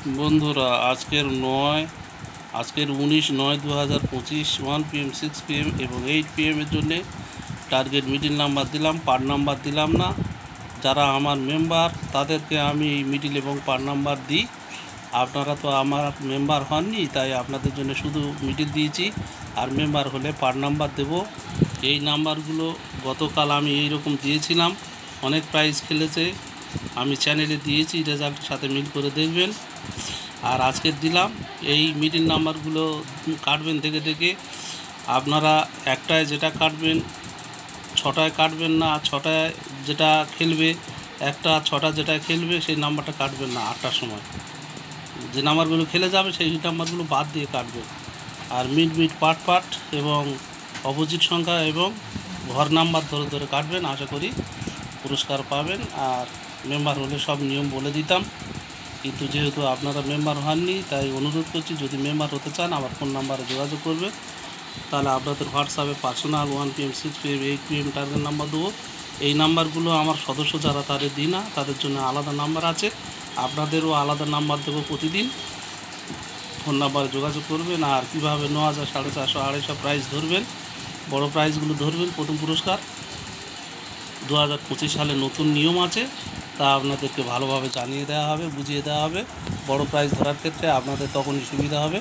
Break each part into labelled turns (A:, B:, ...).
A: বন্ধুরা আজকের 19/9/2025 1 PM 6 PM এবং 8 PM এর জন্যে টার্গেট মিডিল নাম্বার দিলাম, পার্ট নাম্বার দিলাম না। যারা আমার মেম্বার তাদেরকে আমি মিডিল এবং পার্ট নাম্বার দিই। আপনারা তো আমার মেম্বার হননি, তাই আপনাদের জন্য শুধু মিডিল দিয়েছি, আর মেম্বার হলে পার্ট নাম্বার দেব। এই নাম্বারগুলো গতকাল আমি এইরকম দিয়েছিলাম, অনেক প্রাইজ খেলেছে, আমি চ্যানেলে দিয়েছি, রেজাল্টের সাথে মিল করে দেখবেন। আর আজকের দিলাম এই মিডিল নাম্বারগুলো কাটবেন দেখে আপনারা একটায় যেটা কাটবেন 6টায় কাটবেন না, 6টায় যেটা খেলবে একটা, 6টা যেটা খেলবে সেই নাম্বারটা কাটবেন না। 8টার সময় যে নাম্বারগুলো খেলে যাবে সেই নাম্বারগুলো বাদ দিয়ে কাটবেন। আর মিড পার্ট এবং অপোজিট সংখ্যা এবং ঘর নাম্বার ধরে কাটবেন, আশা করি পুরস্কার পাবেন। আর মেম্বার হলে সব নিয়ম বলে দিতাম, কিন্তু যেহেতু আপনারা মেম্বার হননি তাই অনুরোধ করছি, যদি মেম্বার হতে চান আমার ফোন নাম্বারে যোগাযোগ করবে, তাহলে আপনাদের হোয়াটসঅ্যাপে personal 1 PM 6 PM 8 PM target number দেবো। এই নাম্বারগুলো আমার সদস্য যারা তাদের দিই না, তাদের জন্য আলাদা নাম্বার আছে, আপনাদেরও আলাদা নাম্বার দেবো প্রতিদিন। ফোন নাম্বারে যোগাযোগ করবেন। আর কীভাবে 9,000 450 250 প্রাইজ ধরবেন, বড় প্রাইজগুলো ধরবেন। প্রথম পুরস্কার 2025 সালে নতুন নিয়ম আছে, তা আপনাদেরকে ভালোভাবে জানিয়ে দেওয়া হবে, বুঝিয়ে দেওয়া হবে। বড় প্রাইজ ধরার ক্ষেত্রে আপনাদের তখনই সুবিধা হবে।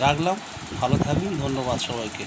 A: রাখলাম, ভালো থাকবেন, ধন্যবাদ সবাইকে।